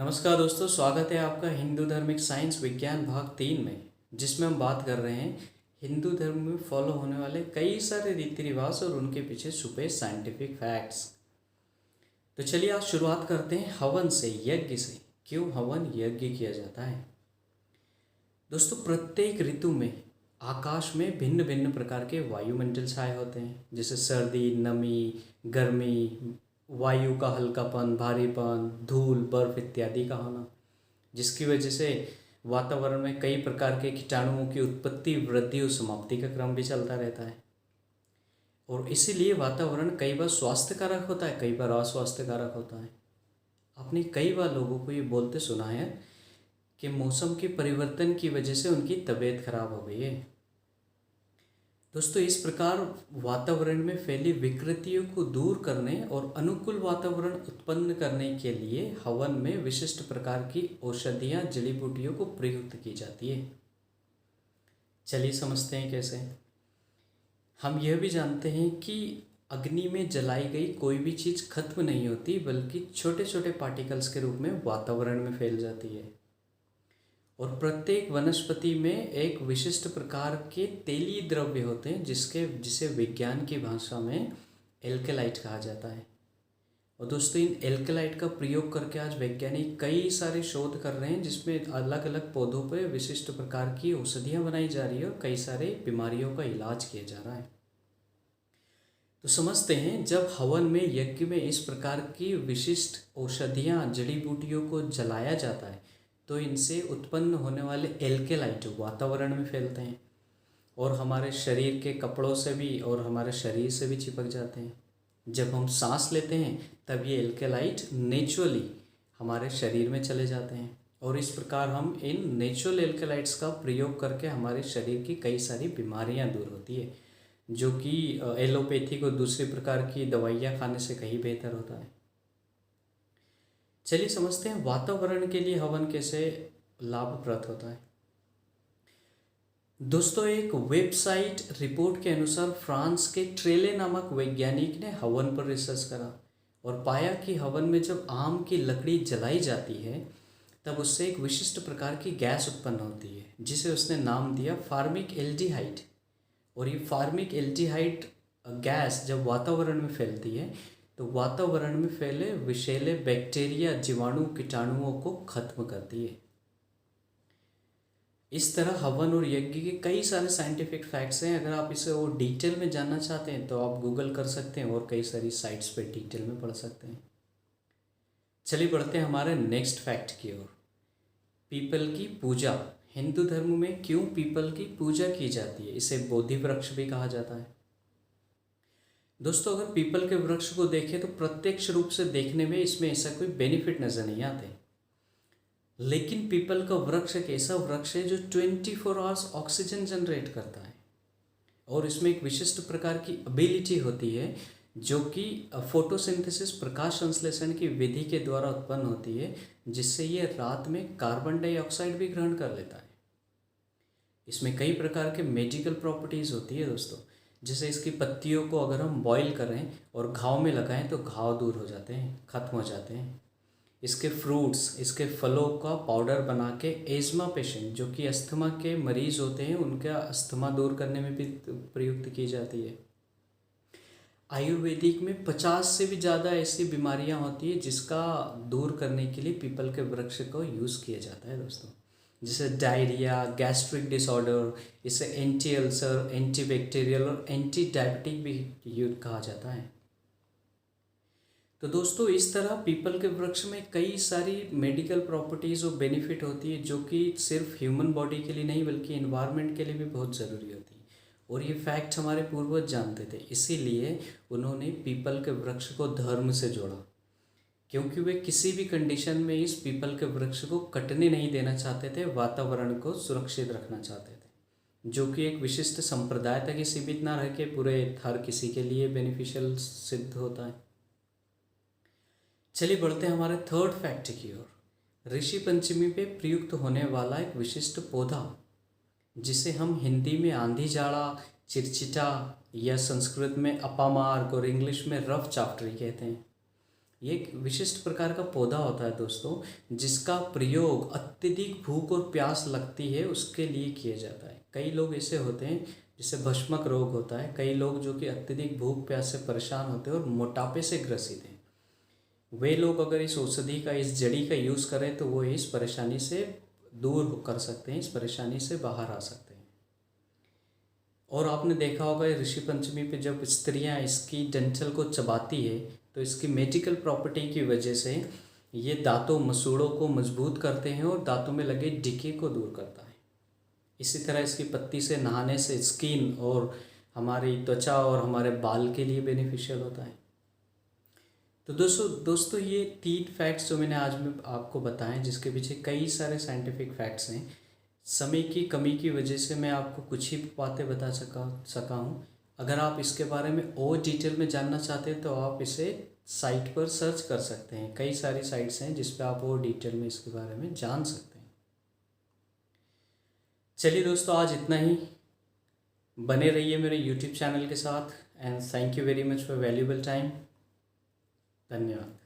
नमस्कार दोस्तों, स्वागत है आपका हिंदू धार्मिक साइंस विज्ञान भाग 3 में, जिसमें हम बात कर रहे हैं हिंदू धर्म में फॉलो होने वाले कई सारे रीति रिवाज और उनके पीछे छुपे साइंटिफिक फैक्ट्स। तो चलिए आज शुरुआत करते हैं हवन से, यज्ञ से। क्यों हवन यज्ञ किया जाता है? दोस्तों, प्रत्येक ऋतु में आकाश में भिन्न भिन्न प्रकार के वायुमंडल छाए होते हैं, जैसे सर्दी, नमी, गर्मी, वायु का हल्कापन, भारीपन, धूल, बर्फ इत्यादि का होना, जिसकी वजह से वातावरण में कई प्रकार के कीटाणुओं की उत्पत्ति, वृद्धि और समाप्ति का क्रम भी चलता रहता है। और इसीलिए वातावरण कई बार स्वास्थ्यकारक होता है, कई बार अस्वास्थ्यकारक होता है। आपने कई बार लोगों को ये बोलते सुना है कि मौसम के परिवर्तन की वजह से उनकी तबीयत खराब हो गई है। दोस्तों, इस प्रकार वातावरण में फैली विकृतियों को दूर करने और अनुकूल वातावरण उत्पन्न करने के लिए हवन में विशिष्ट प्रकार की औषधियाँ, जड़ी बूटियों को प्रयुक्त की जाती है। चलिए समझते हैं कैसे। हम यह भी जानते हैं कि अग्नि में जलाई गई कोई भी चीज़ खत्म नहीं होती, बल्कि छोटे छोटे पार्टिकल्स के रूप में वातावरण में फैल जाती है। और प्रत्येक वनस्पति में एक विशिष्ट प्रकार के तेलीय द्रव्य होते हैं, जिसे विज्ञान की भाषा में एल्केलाइट कहा जाता है। और दोस्तों, इन एल्केलाइट का प्रयोग करके आज वैज्ञानिक कई सारे शोध कर रहे हैं, जिसमें अलग अलग पौधों पर विशिष्ट प्रकार की औषधियाँ बनाई जा रही है और कई सारे बीमारियों का इलाज किया जा रहा है। तो समझते हैं, जब हवन में, यज्ञ में इस प्रकार की विशिष्ट औषधियाँ, जड़ी बूटियों को जलाया जाता है, तो इनसे उत्पन्न होने वाले एल्केलाइट वातावरण में फैलते हैं और हमारे शरीर के कपड़ों से भी और हमारे शरीर से भी चिपक जाते हैं। जब हम सांस लेते हैं तब ये एल्केलाइट नेचुरली हमारे शरीर में चले जाते हैं और इस प्रकार हम इन नेचुरल एल्केलाइट्स का प्रयोग करके हमारे शरीर की कई सारी बीमारियां दूर होती है, जो कि एलोपैथी को दूसरी प्रकार की दवाइयाँ खाने से कहीं बेहतर होता है। चलिए समझते हैं वातावरण के लिए हवन कैसे लाभप्रद होता है। दोस्तों, एक वेबसाइट रिपोर्ट के अनुसार फ्रांस के ट्रेले नामक वैज्ञानिक ने हवन पर रिसर्च करा और पाया कि हवन में जब आम की लकड़ी जलाई जाती है तब उससे एक विशिष्ट प्रकार की गैस उत्पन्न होती है, जिसे उसने नाम दिया फार्मिक एल्डिहाइड। और ये फार्मिक एल्डिहाइड गैस जब वातावरण में फैलती है तो वातावरण में फैले विषैले बैक्टीरिया, जीवाणु, कीटाणुओं को खत्म करती है। इस तरह हवन और यज्ञ के कई सारे साइंटिफिक फैक्ट्स हैं। अगर आप इसे और डिटेल में जानना चाहते हैं तो आप गूगल कर सकते हैं और कई सारी साइट्स पे डिटेल में पढ़ सकते हैं। चलिए बढ़ते हैं हमारे नेक्स्ट फैक्ट की ओर। पीपल की पूजा। हिंदू धर्म में क्यों पीपल की पूजा की जाती है? इसे बोधि वृक्ष भी कहा जाता है। दोस्तों, अगर पीपल के वृक्ष को देखें तो प्रत्यक्ष रूप से देखने में इसमें ऐसा कोई बेनिफिट नजर नहीं आते, लेकिन पीपल का वृक्ष एक ऐसा वृक्ष है जो 24 आवर्स ऑक्सीजन जनरेट करता है और इसमें एक विशिष्ट प्रकार की एबिलिटी होती है जो कि फोटोसिंथेसिस, प्रकाश संश्लेषण की विधि के द्वारा उत्पन्न होती है, जिससे ये रात में कार्बन डाइऑक्साइड भी ग्रहण कर लेता है। इसमें कई प्रकार के मेडिकल प्रॉपर्टीज़ होती है दोस्तों, जैसे इसकी पत्तियों को अगर हम बॉईल करें और घाव में लगाएं तो घाव दूर हो जाते हैं, ख़त्म हो जाते हैं। इसके फ्रूट्स, इसके फलों का पाउडर बना के एज़मा पेशेंट, जो कि अस्थमा के मरीज़ होते हैं, उनका अस्थमा दूर करने में भी प्रयुक्त की जाती है। आयुर्वेदिक में 50 से भी ज़्यादा ऐसी बीमारियां होती है जिसका दूर करने के लिए पीपल के वृक्ष को यूज़ किया जाता है दोस्तों, जैसे डायरिया, गैस्ट्रिक डिसऑर्डर। इसे एंटी अल्सर, एंटी बैक्टीरियल और एंटी डायबिटिक भी यूज कहा जाता है। तो दोस्तों, इस तरह पीपल के वृक्ष में कई सारी मेडिकल प्रॉपर्टीज़ और बेनिफिट होती है, जो कि सिर्फ ह्यूमन बॉडी के लिए नहीं बल्कि एनवायरनमेंट के लिए भी बहुत ज़रूरी होती है। और ये फैक्ट हमारे पूर्वज जानते थे, इसीलिए उन्होंने पीपल के वृक्ष को धर्म से जोड़ा, क्योंकि वे किसी भी कंडीशन में इस पीपल के वृक्ष को कटने नहीं देना चाहते थे, वातावरण को सुरक्षित रखना चाहते थे, जो कि एक विशिष्ट संप्रदाय तक ही सीमित ना रह के पूरे हर किसी के लिए बेनिफिशियल सिद्ध होता है। चलिए बढ़ते हैं हमारे थर्ड फैक्ट की ओर। ऋषि पंचमी पे प्रयुक्त होने वाला एक विशिष्ट पौधा, जिसे हम हिंदी में आंधी जाड़ा, चिरचिटा या संस्कृत में अपामार्ग और इंग्लिश में रफ चाफ्टरी कहते हैं। ये एक विशिष्ट प्रकार का पौधा होता है दोस्तों, जिसका प्रयोग अत्यधिक भूख और प्यास लगती है उसके लिए किया जाता है। कई लोग ऐसे होते हैं जिसे भस्मक रोग होता है, कई लोग जो कि अत्यधिक भूख प्यास से परेशान होते हैं और मोटापे से ग्रसित हैं, वे लोग अगर इस औषधि का, इस जड़ी का यूज़ करें तो वो इस परेशानी से दूर कर सकते हैं, इस परेशानी से बाहर आ सकते हैं। और आपने देखा होगा ऋषि पंचमी पे जब स्त्रियां इसकी डंठल को चबाती है तो इसकी मेडिकल प्रॉपर्टी की वजह से ये दांतों मसूड़ों को मजबूत करते हैं और दांतों में लगे डिके को दूर करता है। इसी तरह इसकी पत्ती से नहाने से स्किन और हमारी त्वचा और हमारे बाल के लिए बेनिफिशियल होता है। तो दोस्तों ये 3 फैक्ट्स जो मैंने आज में आपको बताएं, जिसके पीछे कई सारे साइंटिफिक फैक्ट्स हैं, समय की कमी की वजह से मैं आपको कुछ ही बातें बता सका हूँ। अगर आप इसके बारे में और डिटेल में जानना चाहते हैं तो आप इसे साइट पर सर्च कर सकते हैं। कई सारी साइट्स हैं जिस पर आप और डिटेल में इसके बारे में जान सकते हैं। चलिए दोस्तों, आज इतना ही। बने रहिए मेरे यूट्यूब चैनल के साथ and thank you very much for valuable time. धन्यवाद।